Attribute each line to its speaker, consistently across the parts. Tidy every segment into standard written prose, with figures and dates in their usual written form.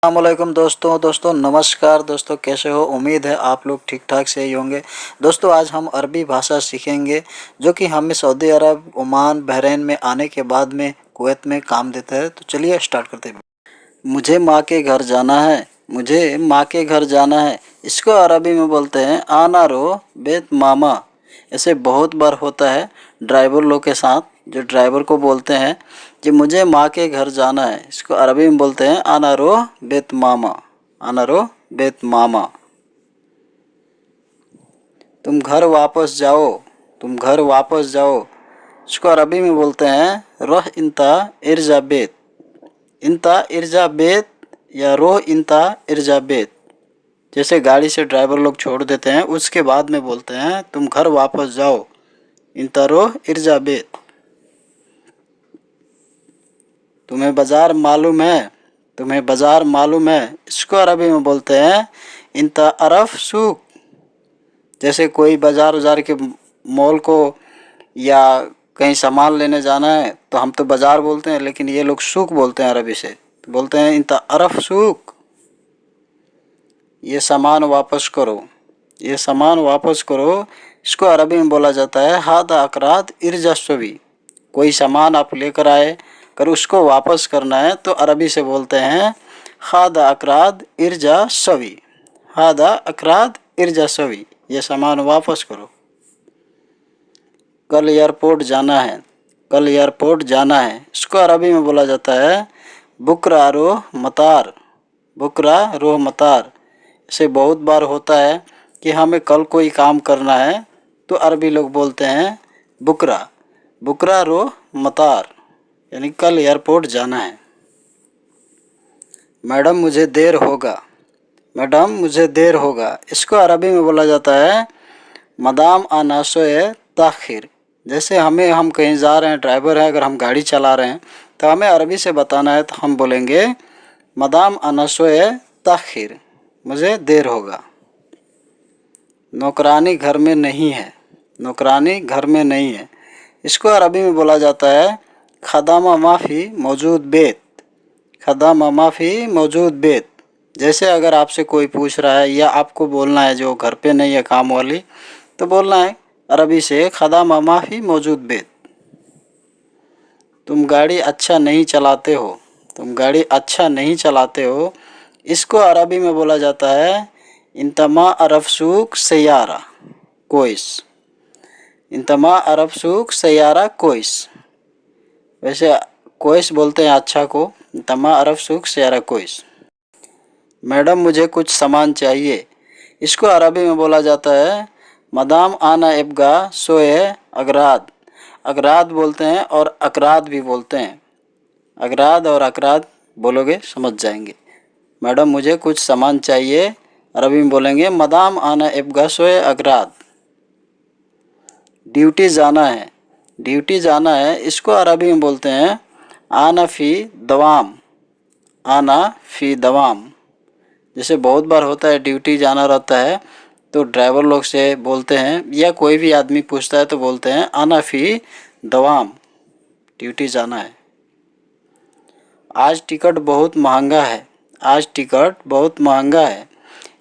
Speaker 1: अस्सलामुअलैकुम दोस्तों नमस्कार दोस्तों, कैसे हो? उम्मीद है आप लोग ठीक ठाक से ही होंगे। दोस्तों आज हम अरबी भाषा सीखेंगे, जो कि हमें सऊदी अरब, ओमान, बहरीन में आने के बाद में कुवैत में काम देता है। तो चलिए स्टार्ट करते हैं। मुझे माँ के घर जाना है, मुझे माँ के घर जाना है। इसको अरबी में बोलते हैं आना रो बेत मामा। ऐसे बहुत बार होता है ड्राइवर लोग के साथ, जो ड्राइवर को बोलते हैं कि मुझे माँ के घर जाना है। इसको अरबी में बोलते हैं आना रो बेत मामा, आना रो बेत मामा। तुम घर वापस जाओ, तुम घर वापस जाओ। इसको अरबी में बोलते हैं रोह इंता इर्जा बेत, इंता इर्जा बेत या रोह इंता इर्जा बेत। जैसे गाड़ी से ड्राइवर लोग छोड़ देते हैं, उसके बाद में बोलते हैं तुम घर वापस जाओ, इंता रोह इर्जा बेत। तुम्हें बाज़ार मालूम है, तुम्हें बाज़ार मालूम है। इसको अरबी में बोलते हैं इंता अरफ सूक। जैसे कोई बाज़ार उजार के मॉल को या कहीं सामान लेने जाना है तो हम तो बाज़ार बोलते हैं, लेकिन ये लोग सूक बोलते हैं अरबी से। तो बोलते हैं इंता अरफ सूक, ये सामान वापस करो, ये सामान वापस करो। इसको अरबी में बोला जाता है हादा अकराद इर्जा सवी। कोई सामान आप लेकर आए, अगर उसको वापस करना है तो अरबी से बोलते हैं हादा अकराद इर्जा सवी, हादा अकराद इर्जा सवी, ये सामान वापस करो। कल एयरपोर्ट जाना है, कल एयरपोर्ट जाना है। इसको अरबी में बोला जाता है बुकरा रोह मतार, बुकरा रोह मतार। ऐसे बहुत बार होता है कि हमें कल कोई काम करना है तो अरबी लोग बोलते हैं बुकरा, बुकरा रोह मतार, यानी कल एयरपोर्ट जाना है। मैडम मुझे देर होगा, मैडम मुझे देर होगा। इसको अरबी में बोला जाता है मदाम आना सोए ताखिर। जैसे हम कहीं जा रहे हैं, ड्राइवर है, अगर हम गाड़ी चला रहे हैं तो हमें अरबी से बताना है तो हम बोलेंगे मदाम आना सोए ताखिर, मुझे देर होगा। नौकरानी घर में नहीं है, नौकरानी घर में नहीं है। इसको अरबी में बोला जाता है खदामा माफ़ी मौजूद बेत, खदामा माफ़ी मौजूद बेत। जैसे अगर आपसे कोई पूछ रहा है या आपको बोलना है जो घर पे नहीं है काम वाली, तो बोलना है अरबी से खदामा माफ़ी मौजूद बेत। तुम गाड़ी अच्छा नहीं चलाते हो, तुम गाड़ी अच्छा नहीं चलाते हो। इसको अरबी में बोला जाता है इंतमा अरफ सूक सैयारा कोइस, इंतमा अरफ सूक सैयारा कोइस। वैसे कोइस बोलते हैं अच्छा को, इंतमा अरफ सूक सैयारा कोइस। मैडम मुझे कुछ सामान चाहिए। इसको अरबी में बोला जाता है मदाम आना इब्गा सोए अगराद। अगराद बोलते हैं और अकराद भी बोलते हैं। अगराद और अकराद बोलोगे समझ जाएंगे। मैडम मुझे कुछ सामान चाहिए, अरबी में बोलेंगे मदाम आना इब्गा सोए अगराद। ड्यूटी जाना है, ड्यूटी जाना है। इसको अरबी में बोलते हैं आना फ़ी दवाम, आना फ़ी दवाम। जैसे बहुत बार होता है ड्यूटी जाना रहता है तो ड्राइवर लोग से बोलते हैं या कोई भी आदमी पूछता है तो बोलते हैं आना फ़ी दवाम, ड्यूटी जाना है। आज टिकट बहुत महंगा है, आज टिकट बहुत महंगा है।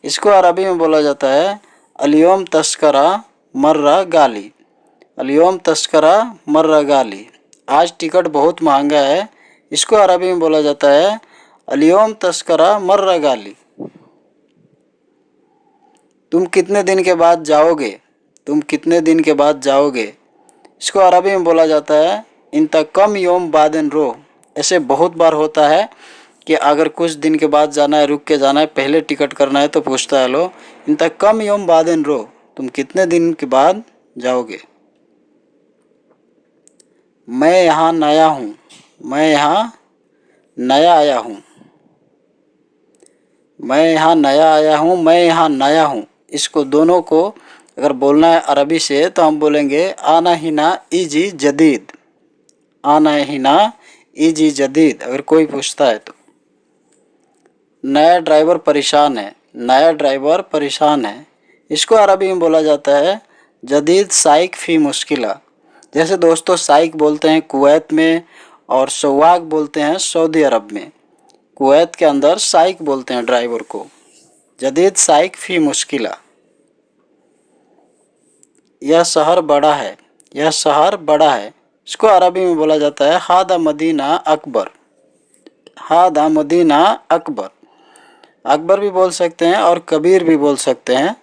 Speaker 1: इसको अरबी में बोला जाता है अलियोम तस्करा मर्रा गाली, अलियोम तस्करा मर्रा गाली। आज टिकट बहुत महंगा है। इसको अरबी में बोला जाता है अलियोम तस्करा मर्रा गाली। तुम कितने दिन के बाद जाओगे, तुम कितने दिन के बाद जाओगे। इसको अरबी में बोला जाता है इंता कम योम बादन रो। ऐसे बहुत बार होता है कि अगर कुछ दिन के बाद जाना है, रुक के जाना है, पहले टिकट करना है तो पूछता है लो इंता कम योम बादन रो, तुम कितने दिन के बाद जाओगे। मैं यहाँ नया हूँ, मैं यहाँ नया आया हूँ, मैं यहाँ नया आया हूँ, मैं यहाँ नया हूँ। इसको दोनों को अगर बोलना है अरबी से तो हम बोलेंगे आना हिना इजी जदीद, आना हिना इजी जदीद, अगर कोई पूछता है तो। नया ड्राइवर परेशान है, नया ड्राइवर परेशान है। इसको अरबी में बोला जाता है जदीद साइक फ़ी मुश्किला। जैसे दोस्तों साइक बोलते हैं कुवैत में और सवाक बोलते हैं सऊदी अरब में। कुवैत के अंदर साइक बोलते हैं ड्राइवर को। जदीद साइक फ़ी मुश्किला। यह शहर बड़ा है, यह शहर बड़ा है। इसको अरबी में बोला जाता है हादा मदीना अकबर। हादा मदीना अकबर। अकबर भी बोल सकते हैं और कबीर भी बोल सकते हैं।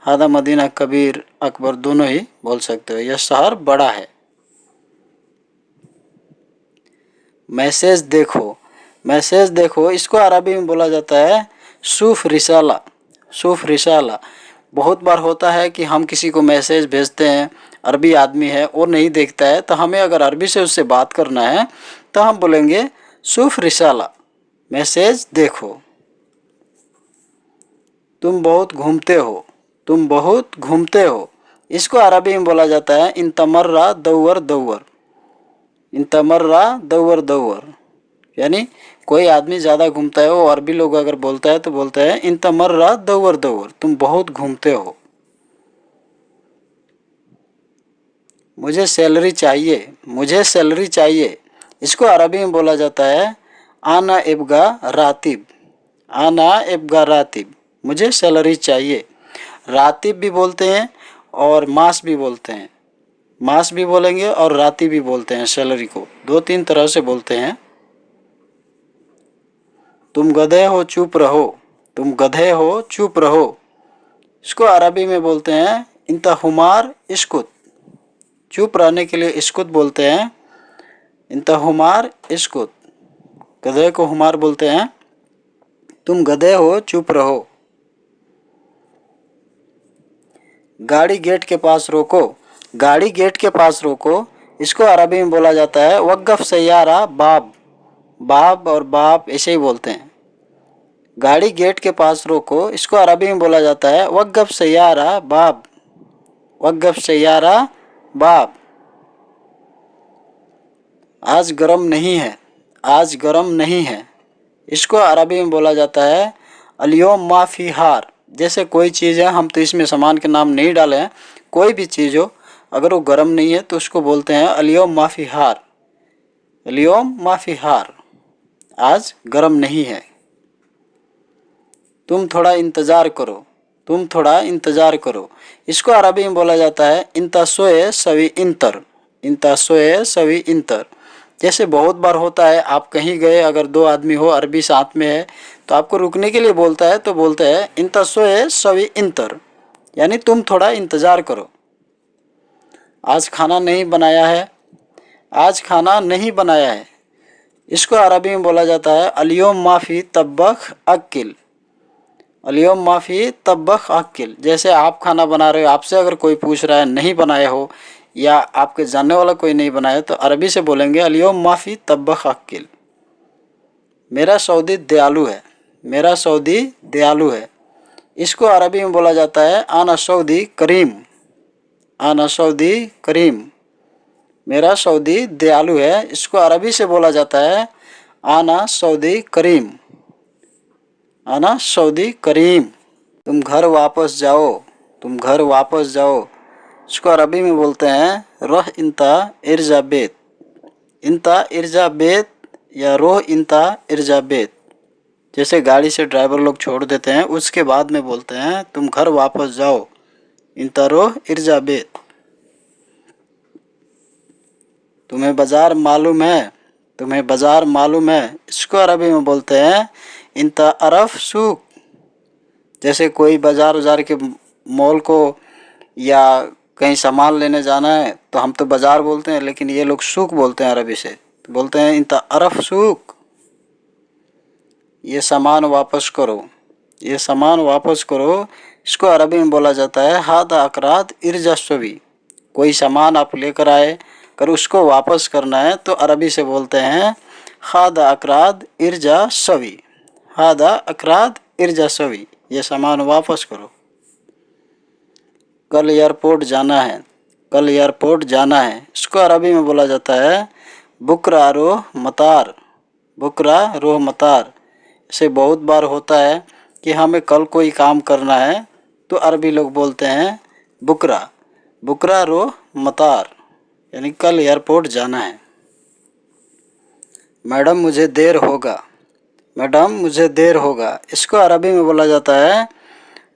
Speaker 1: हादा मदीना कबीर अकबर दोनों ही बोल सकते हो। यह शहर बड़ा है। मैसेज देखो, मैसेज देखो इसको अरबी में बोला जाता है सूफ रिसाला। सूफ रिसाला। बहुत बार होता है कि हम किसी को मैसेज भेजते हैं, अरबी आदमी है और नहीं देखता है, तो हमें अगर अरबी से उससे बात करना है तो हम बोलेंगे सूफ रिसाला, मैसेज देखो। तुम बहुत घूमते हो, तुम बहुत घूमते हो। इसको अरबी में बोला जाता है इन तमर्रा दौर दौर। इन तमर्रा दौर दौर, यानी कोई आदमी ज़्यादा घूमता है, वो अरबी लोग अगर बोलता है तो बोलता है इन तमर्रा दौर दौर, तुम बहुत घूमते हो। मुझे सैलरी चाहिए, मुझे सैलरी चाहिए। इसको अरबी में बोला जाता है आना इब्गा रातिब। आना इब्गा रातिब, मुझे सैलरी चाहिए। रातिब भी बोलते हैं और मास भी बोलते हैं। मास भी बोलेंगे और रातिब भी बोलते हैं सैलरी को, दो तीन तरह से बोलते हैं। तुम गधे हो चुप रहो, तुम गधे हो चुप रहो। इसको अरबी में बोलते हैं इंता हुमार इस्कुत। चुप रहने के लिए इस्कुत बोलते हैं, इंता हुमार इस्कुत। गधे को हुमार बोलते हैं। तुम गधे हो चुप रहो। गाड़ी गेट के पास रोको, गाड़ी गेट के पास रोको। इसको अरबी में बोला जाता है वक़्फ़ सैयारा बाब। बाब और बाप ऐसे ही बोलते हैं। गाड़ी गेट के पास रोको, इसको अरबी में बोला जाता है वक़्फ़ सैयारा बाब। वक़्फ़ सैयारा बाब। आज गर्म नहीं है, आज गर्म नहीं है। इसको अरबी में बोला जाता है अलियोम माफ़ी हार। जैसे कोई चीज़ है, हम तो इसमें सामान के नाम नहीं डाले हैं, कोई भी चीज़ हो अगर वो गर्म नहीं है तो उसको बोलते हैं अलियोम माफ़ी हार। अलियोम माफ़ी हार, आज गर्म नहीं है। तुम थोड़ा इंतज़ार करो, तुम थोड़ा इंतज़ार करो। इसको अरबी में बोला जाता है इंता सोए सवी इंतर। इंता सोए सवी इंतर। जैसे बहुत बार होता है, आप कहीं गए, अगर दो आदमी हो, अरबी साथ में है, तो आपको रुकने के लिए बोलता है तो बोलते हैं इंता सोए सवी इंतर, यानी तुम थोड़ा इंतज़ार करो। आज खाना नहीं बनाया है, आज खाना नहीं बनाया है। इसको अरबी में बोला जाता है अलियोम माफ़ी तब्बख अक्किल। अलियोम माफ़ी तब्बख अक्किल। जैसे आप खाना बना रहे हो, आपसे अगर कोई पूछ रहा है नहीं बनाए हो या आपके जानने वाला कोई नहीं बनाया, तो अरबी से बोलेंगे अलियोम माफ़ी तब्बख अक्किल। मेरा सऊदी दयालु है, मेरा सऊदी दयालु है। इसको अरबी में बोला जाता है आना सऊदी करीम। आना सऊदी करीम, मेरा सऊदी दयालु है। इसको अरबी से बोला जाता है आना सऊदी करीम। आना सऊदी करीम। तुम घर वापस जाओ, तुम घर वापस जाओ। इसको अरबी में बोलते हैं रोह इंता इर्जा बेत। इंता इर्जा बेत या रोह इंता इर्जा बेत। जैसे गाड़ी से ड्राइवर लोग छोड़ देते हैं, उसके बाद में बोलते हैं तुम घर वापस जाओ, इंता रोह इर्जा बेत। तुम्हें बाज़ार मालूम है, तुम्हें बाज़ार मालूम है। इसको अरबी में बोलते हैं इंता अरफ सूक। जैसे कोई बाज़ार उजार के मॉल को या कहीं सामान लेने जाना है तो हम तो बाज़ार बोलते हैं, लेकिन ये लोग सूक बोलते हैं अरबी से, तो बोलते हैं इंता अरफ सूक। ये सामान वापस करो, ये सामान वापस करो। इसको अरबी में बोला जाता है हादा अकराद इर्जा शवी। कोई सामान आप लेकर आए, अगर उसको वापस करना है तो अरबी से बोलते हैं हादा अकराद इर्जा शवी। हादा अकराद इर्जा शवी, ये सामान वापस करो। कल एयरपोर्ट जाना है, कल एयरपोर्ट जाना है। इसको अरबी में बोला जाता है बुकरा रोह मतार। बुकरा रोह मतार। ऐसे बहुत बार होता है कि हमें कल कोई काम करना है तो अरबी लोग बोलते हैं बुकरा। बुकरा रोह मतार, यानी कल एयरपोर्ट जाना है। मैडम मुझे देर होगा, मैडम मुझे देर होगा, इसको अरबी में बोला जाता है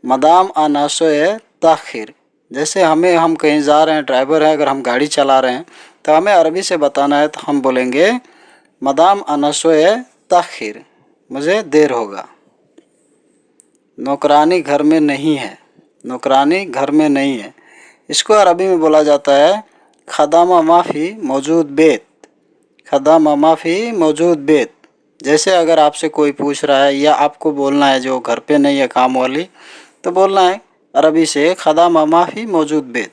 Speaker 1: मदाम आना सोए ताखिर। जैसे हम कहीं जा रहे हैं, ड्राइवर है, अगर हम गाड़ी चला रहे हैं तो हमें अरबी से बताना है, तो हम बोलेंगे मदाम आना सोए ताखिर, मुझे देर होगा। नौकरानी घर में नहीं है, नौकरानी घर में नहीं है, इसको अरबी में बोला जाता है खदामा माफ़ी मौजूद बेत, खदामा माफ़ी मौजूद बेत। जैसे अगर आपसे कोई पूछ रहा है या आपको बोलना है जो घर पे नहीं है काम वाली, तो बोलना है अरबी से खदामा माफ़ी मौजूद बेत।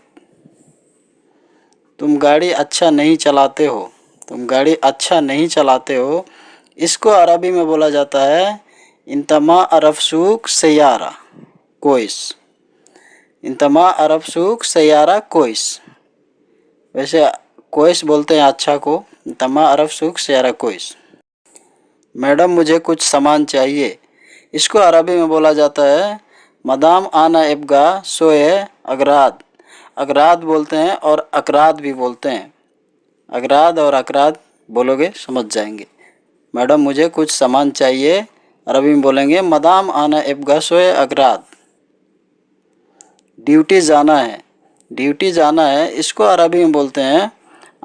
Speaker 1: तुम गाड़ी अच्छा नहीं चलाते हो, तुम गाड़ी अच्छा नहीं चलाते हो, इसको अरबी में बोला जाता है इंतमा अरफ सूक सैयारा कोइस, इंतमा अरफ सूक सैयारा कोइस। वैसे कोइस बोलते हैं अच्छा को, इंतमा अरफ सूक सैयारा कोइस। मैडम मुझे कुछ सामान चाहिए, इसको अरबी में बोला जाता है मदाम आना इब्गा सोए अगराद। अगराद बोलते हैं और अकराद भी बोलते हैं, अगराद और अकराद बोलोगे समझ जाएंगे। मैडम मुझे कुछ सामान चाहिए, अरबी में बोलेंगे मदाम आना इब्गा सोए अगराद। ड्यूटी जाना है, ड्यूटी जाना है, इसको अरबी में बोलते हैं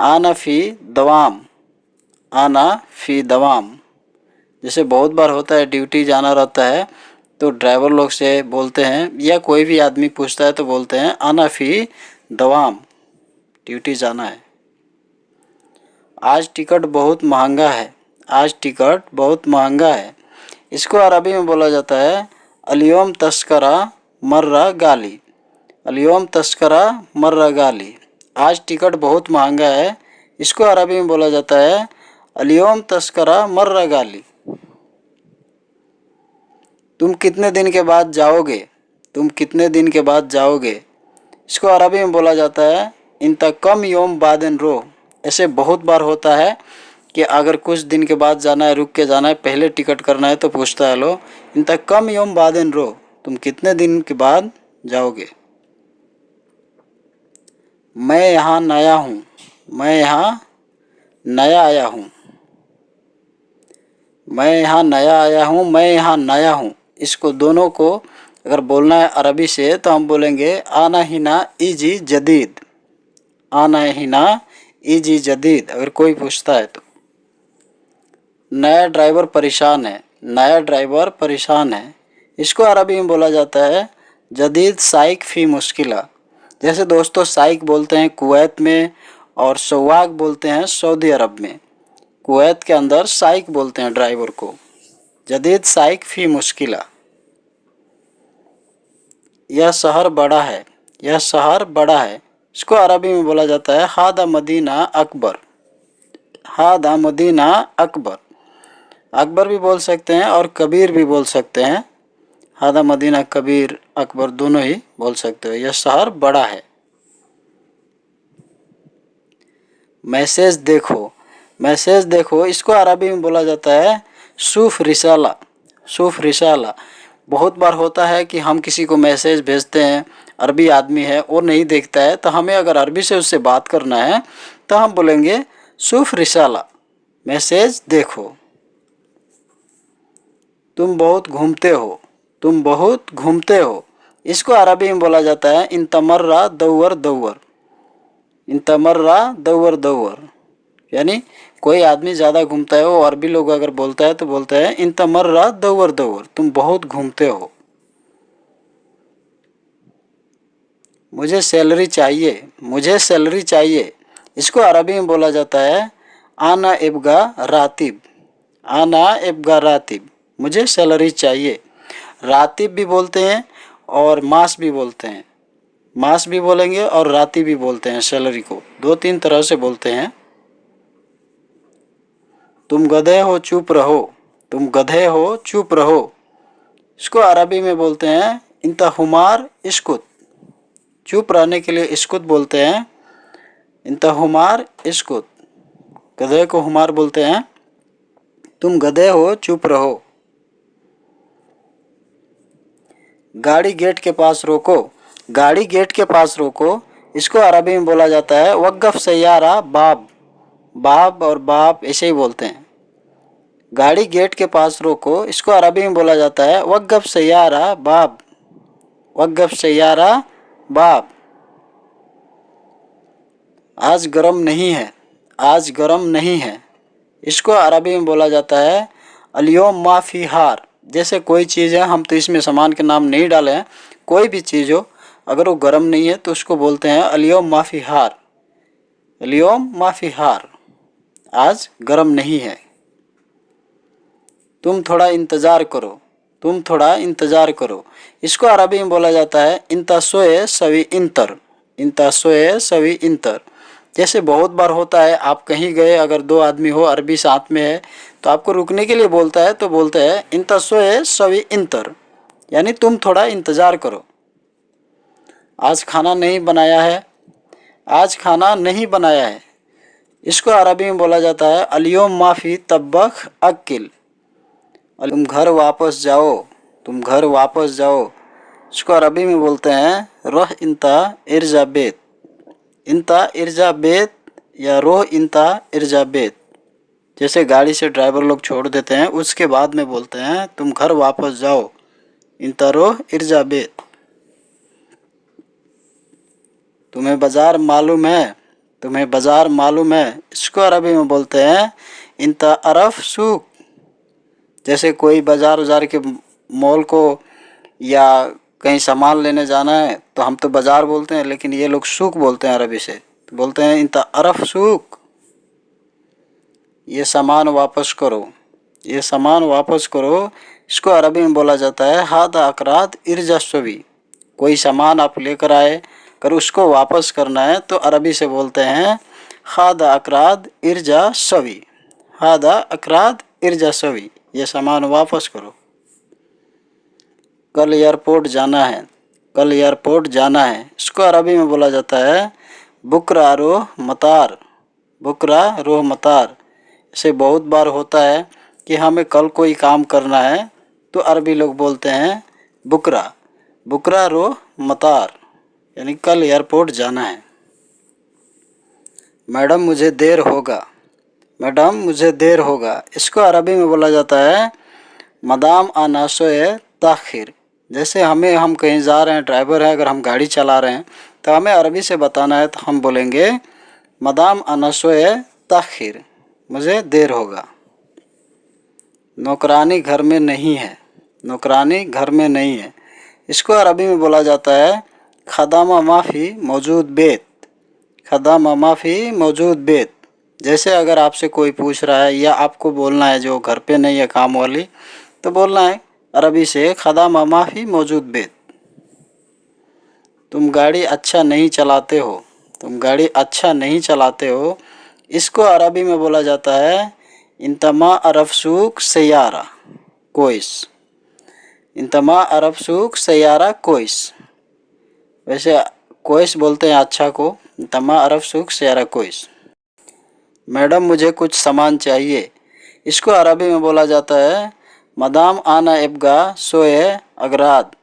Speaker 1: आना फ़ी दवाम, आना फ़ी दवाम। जैसे बहुत बार होता है ड्यूटी जाना रहता है तो ड्राइवर लोग से बोलते हैं या कोई भी आदमी पूछता है तो बोलते हैं आना फ़ी दवाम, ड्यूटी जाना है। आज टिकट बहुत महंगा है, आज टिकट बहुत महंगा है, इसको अरबी में बोला जाता है अलियोम तस्करा मर्रा गाली, अलियोम तस्करा मर्रा गाली। आज टिकट बहुत महंगा है, इसको अरबी में बोला जाता है अलियोम तस्करा मर्रा गाली। तुम कितने दिन के बाद जाओगे, तुम कितने दिन के बाद जाओगे, इसको अरबी में बोला जाता है इंता कम योम बादन रो। ऐसे बहुत बार होता है कि अगर कुछ दिन के बाद जाना है, रुक के जाना है, पहले टिकट करना है तो पूछता है लो इंता कम योम बादन रो, तुम कितने दिन के बाद जाओगे। मैं यहाँ नया हूँ, मैं यहाँ नया आया हूँ, मैं यहाँ नया आया हूँ, मैं यहाँ नया हूँ, इसको दोनों को अगर बोलना है अरबी से तो हम बोलेंगे आना हिना इजी जदीद, आना हिना इजी जदीद, अगर कोई पूछता है तो। नया ड्राइवर परेशान है, नया ड्राइवर परेशान है, इसको अरबी में बोला जाता है जदीद साइक फ़ी मुश्किला। जैसे दोस्तों साइक बोलते हैं कुवैत में और सवाक बोलते हैं सऊदी अरब में। कुवैत के अंदर साइक बोलते हैं ड्राइवर को, जदीद साइक फ़ी मुश्किला। यह शहर बड़ा है, यह शहर बड़ा है, इसको अरबी में बोला जाता है हादा मदीना अकबर, हादा मदीना अकबर। अकबर भी बोल सकते हैं और कबीर भी बोल सकते हैं, हादा मदीना कबीर अकबर दोनों ही बोल सकते हो, यह शहर बड़ा है। मैसेज देखो, मैसेज देखो, इसको अरबी में बोला जाता है सूफ रिसाला, सूफ रिसाला। बहुत बार होता है कि हम किसी को मैसेज भेजते हैं, अरबी आदमी है और नहीं देखता है, तो हमें अगर अरबी से उससे बात करना है तो हम बोलेंगे सूफ रिसाला, मैसेज देखो। तुम बहुत घूमते हो, तुम बहुत घूमते हो, इसको अरबी में बोला जाता है इंतमर्रा दौर दौर, इंतमर्रा दौर दौर। यानी कोई आदमी ज़्यादा घूमता है, वो अरबी लोग अगर बोलता है तो बोलता है इंतमर्रा दौर दौर, तुम बहुत घूमते हो। मुझे सैलरी चाहिए, मुझे सैलरी चाहिए, इसको अरबी में बोला जाता है आना इब्गा रातिब, आना इब्गा रातिब, मुझे सैलरी चाहिए। रातिब भी बोलते हैं और मास भी बोलते हैं, मास भी बोलेंगे और रातिब भी बोलते हैं, सैलरी को दो तीन तरह से बोलते हैं। तुम गधे हो चुप रहो, तुम गधे हो चुप रहो, इसको अरबी में बोलते हैं इंता हुमार इस्कुत, चुप रहने के लिए इस्कुत बोलते हैं, इंता हुमार इस्कुत, गधे को हुमार बोलते हैं। तुम गधे हो चुप रहो। गाड़ी गेट के पास रोको, गाड़ी गेट के पास रोको, इसको अरबी में बोला जाता है वक़्फ़ सैयारा बाब, बाब और बाप ऐसे ही बोलते हैं, गाड़ी गेट के पास रोको, इसको अरबी में बोला जाता है वक़्फ़ सैयारा बाब। वक़्फ़ सैयारा बाब। आज गर्म नहीं है, आज गर्म नहीं है, इसको अरबी में बोला जाता है अल-यौम मा फी हार। जैसे कोई चीज़ है, हम तो इसमें सामान के नाम नहीं डाले हैं, कोई भी चीज़ हो अगर वो गर्म नहीं है तो उसको बोलते हैं अल-यौम मा फी हार। अल-यौम मा फी हार, आज गर्म नहीं है। तुम थोड़ा इंतज़ार करो, तुम थोड़ा इंतज़ार करो, इसको अरबी में बोला जाता है इंता सोए सवी इंतर। इंता सोए सवी इंतर। जैसे बहुत बार होता है, आप कहीं गए, अगर दो आदमी हो, अरबी साथ में है, तो आपको रुकने के लिए बोलता है तो बोलते हैं इंता सोए सवी इंतर, यानी तुम थोड़ा इंतज़ार करो। आज खाना नहीं बनाया है, आज खाना नहीं बनाया है, इसको अरबी में बोला जाता है अल-यौम माफ़ी तब्बख अक्किल। तुम घर वापस जाओ, तुम घर वापस जाओ, इसको अरबी में बोलते हैं रोह इंता इर्जा बेत। इंता इर्जा बेत या रोह इंता इर्जा बेत। जैसे गाड़ी से ड्राइवर लोग छोड़ देते हैं, उसके बाद में बोलते हैं तुम घर वापस जाओ, इंता रोह इर्जा बेत। तुम्हें बाज़ार मालूम है, तुम्हें बाज़ार मालूम है, इसको अरबी में बोलते हैं इंता अरफ सूक। जैसे कोई बाज़ार उजार के मॉल को या कहीं सामान लेने जाना है तो हम तो बाज़ार बोलते हैं, लेकिन ये लोग सूक बोलते हैं अरबी से, तो बोलते हैं इंता अरफ सूक। ये सामान वापस करो, ये सामान वापस करो, इसको अरबी में बोला जाता है हादा अकराद इर्जा सवी। कोई सामान आप लेकर आए, अगर उसको वापस करना है तो अरबी से बोलते हैं हादा अकराद इर्जा सवी। हादा अकराद इर्जा सवी, ये सामान वापस करो। कल एयरपोर्ट जाना है, कल एयरपोर्ट जाना है, इसको अरबी में बोला जाता है बुकरा रोह मतार। बुकरा रोह मतार। ऐसे बहुत बार होता है कि हमें कल कोई काम करना है तो अरबी लोग बोलते हैं बुकरा। बुकरा रोह मतार, यानी कल एयरपोर्ट जाना है। मैडम मुझे देर होगा, मैडम मुझे देर होगा, इसको अरबी में बोला जाता है मदाम आना सोए ताखिर। जैसे हम कहीं जा रहे हैं, ड्राइवर है, अगर हम गाड़ी चला रहे हैं तो हमें अरबी से बताना है तो हम बोलेंगे मदाम आना सोए ताखिर, मुझे देर होगा। नौकरानी घर में नहीं है, नौकरानी घर में नहीं है, इसको अरबी में बोला जाता है खदामा माफ़ी मौजूद बेत। खदामा माफ़ी मौजूद बेत। जैसे अगर आपसे कोई पूछ रहा है या आपको बोलना है जो घर पे नहीं है काम वाली, तो बोलना है अरबी से खदामा माफ़ी मौजूद बेत। तुम गाड़ी अच्छा नहीं चलाते हो, तुम गाड़ी अच्छा नहीं चलाते हो, इसको अरबी में बोला जाता है इंतमा अरफ सूक सैयारा कोइस। इंतमा अरफ सूक सैयारा कोइस। वैसे कोइस बोलते हैं अच्छा को, इंतमा अरफ सूक सैयारा कोइस। मैडम मुझे कुछ सामान चाहिए, इसको अरबी में बोला जाता है मदाम आना इब्गा सोए अगराद।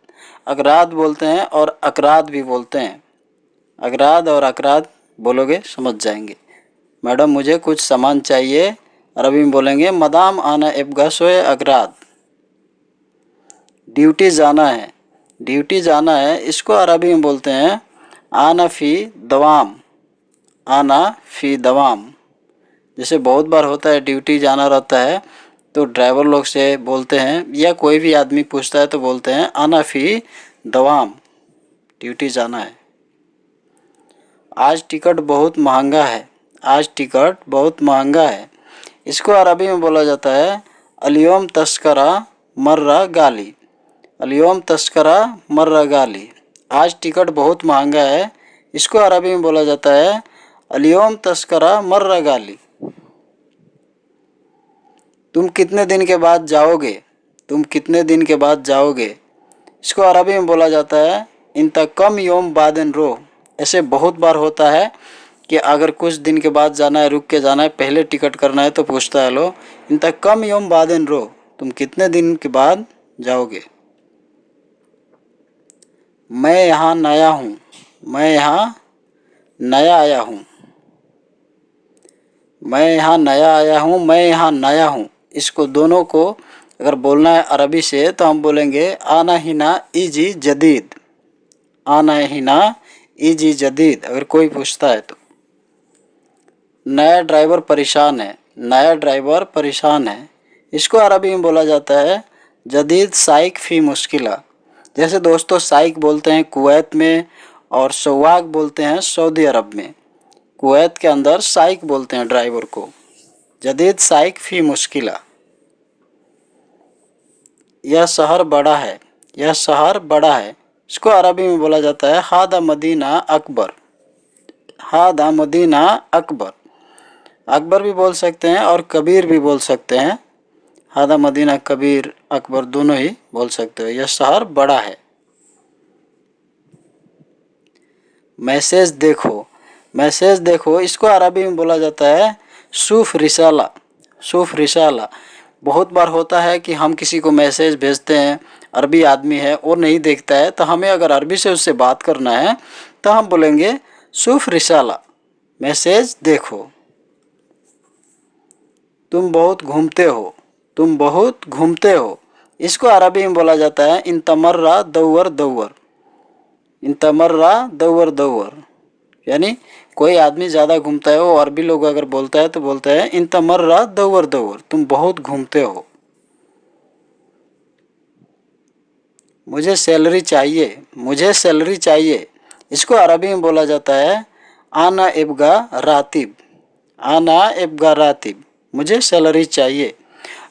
Speaker 1: अगराद बोलते हैं और अकराद भी बोलते हैं। अगराद और अकराद बोलोगे समझ जाएंगे। मैडम मुझे कुछ सामान चाहिए, अरबी में बोलेंगे मदाम आना इब्गा सोए अगराद। ड्यूटी जाना है, ड्यूटी जाना है, इसको अरबी में बोलते हैं आना फ़ी दवाम। आना फ़ी दवाम। जैसे बहुत बार होता है ड्यूटी जाना रहता है तो ड्राइवर लोग से बोलते हैं या कोई भी आदमी पूछता है तो बोलते हैं आना फ़ी दवाम, ड्यूटी जाना है। आज टिकट बहुत महंगा है, आज टिकट बहुत महंगा है, इसको अरबी में बोला जाता है अल-यौम तस्करा मर्रा गाली। अल-यौम तस्करा मर्रा गाली। आज टिकट बहुत महंगा है, इसको अरबी में बोला जाता है अल-यौम तस्करा मर्रा गाली। तुम कितने दिन के बाद जाओगे, तुम कितने दिन के बाद जाओगे, इसको अरबी में बोला जाता है इंता कम योम बादन रो। ऐसे बहुत बार होता है कि अगर कुछ दिन के बाद जाना है, रुक के जाना है, पहले टिकट करना है तो पूछता है लो इंता कम योम बादन रो, तुम कितने दिन के बाद जाओगे। मैं यहाँ नया हूँ, मैं यहाँ नया आया हूँ। मैं यहाँ नया आया हूँ, मैं यहाँ नया हूँ, इसको दोनों को अगर बोलना है अरबी से तो हम बोलेंगे आना हिना इजी जदीद, आना हिना इजी जदीद, अगर कोई पूछता है तो। नया ड्राइवर परेशान है, नया ड्राइवर परेशान है, इसको अरबी में बोला जाता है जदीद साइक फ़ी मुश्किला। जैसे दोस्तों साइक बोलते हैं कुवैत में और सवाक बोलते हैं सऊदी अरब में। कुवैत के अंदर साइक बोलते हैं ड्राइवर को, जदीद साइक फ़ी मुश्किला। यह शहर बड़ा है, यह शहर बड़ा है, इसको अरबी में बोला जाता है हादा मदीना अकबर, हादा मदीना अकबर। अकबर भी बोल सकते हैं और कबीर भी बोल सकते हैं, हादा मदीना कबीर अकबर दोनों ही बोल सकते हो। यह शहर बड़ा है। मैसेज देखो, मैसेज देखो, इसको अरबी में बोला जाता है सूफ रिसाला, सूफ रिसाला। बहुत बार होता है कि हम किसी को मैसेज भेजते हैं, अरबी आदमी है और नहीं देखता है, तो हमें अगर अरबी से उससे बात करना है तो हम बोलेंगे सूफ रिसाला, मैसेज देखो। तुम बहुत घूमते हो, तुम बहुत घूमते हो, इसको अरबी में बोला जाता है इंतमर्रा दौर दौर, इंतमर्रा दौर दौर। यानी कोई आदमी ज़्यादा घूमता है, वो अरबी लोग अगर बोलता है तो बोलता है इंतमर्रा दौर दौर, तुम बहुत घूमते हो। मुझे सैलरी चाहिए, मुझे सैलरी चाहिए, इसको अरबी में बोला जाता है आना इब्गा रातिब, आना इब्गा रातिब, मुझे सैलरी चाहिए।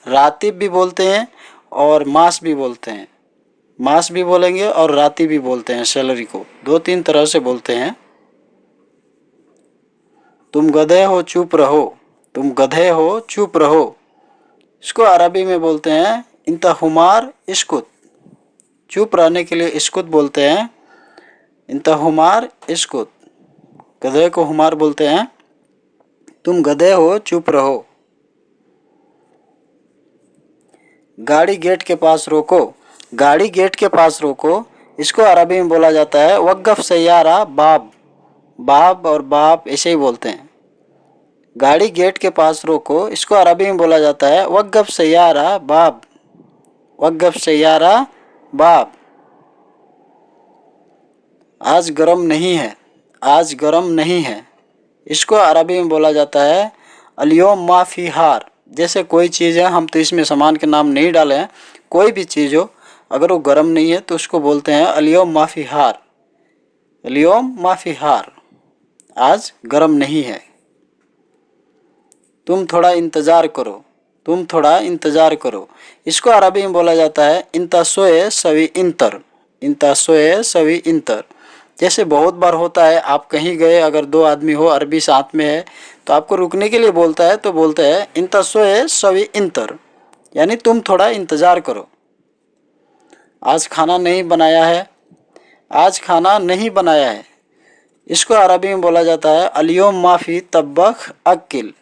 Speaker 1: रातिब भी बोलते हैं और मास भी बोलते हैं, मास भी बोलेंगे और रातिब भी बोलते हैं, सैलरी को दो तीन तरह से बोलते हैं। तुम गधे हो चुप रहो, तुम गधे हो चुप रहो, इसको अरबी में बोलते हैं इंता हुमार इस्कुत, चुप रहने के लिए इस्कुत बोलते हैं, इंता हुमार इस्कुत, गधे को हुमार बोलते हैं। तुम गधे हो चुप रहो। गाड़ी गेट के पास रोको, गाड़ी गेट के पास रोको, इसको अरबी में बोला जाता है वक़्फ़ सैयारा बाब, बाब और बाप ऐसे ही बोलते हैं। गाड़ी गेट के पास रोको, इसको अरबी में बोला जाता है वक़्फ़ सैयारा बाब, वक़्फ़ सैयारा बाब। आज गर्म नहीं है, आज गर्म नहीं है, इसको अरबी में बोला जाता है अलियोम माफ़ी हार। जैसे कोई चीज़ है, हम तो इसमें सामान के नाम नहीं डाले हैं, कोई भी चीज़ हो अगर वो गर्म नहीं है तो उसको बोलते हैं अलियोम माफ़ी हार, अलियोम माफ़ी हार, आज गर्म नहीं है। तुम थोड़ा इंतज़ार करो, तुम थोड़ा इंतज़ार करो, इसको अरबी में बोला जाता है इंता सोए सवी इंतर, इंता सोए सवी इंतर। जैसे बहुत बार होता है आप कहीं गए, अगर दो आदमी हो अरबी साथ में है तो आपको रुकने के लिए बोलता है तो बोलता है इंता सोए सवी इंतर, यानी तुम थोड़ा इंतज़ार करो। आज खाना नहीं बनाया है, आज खाना नहीं बनाया है, इसको अरबी में बोला जाता है अलियोम माफ़ी तब्बख अक्किल,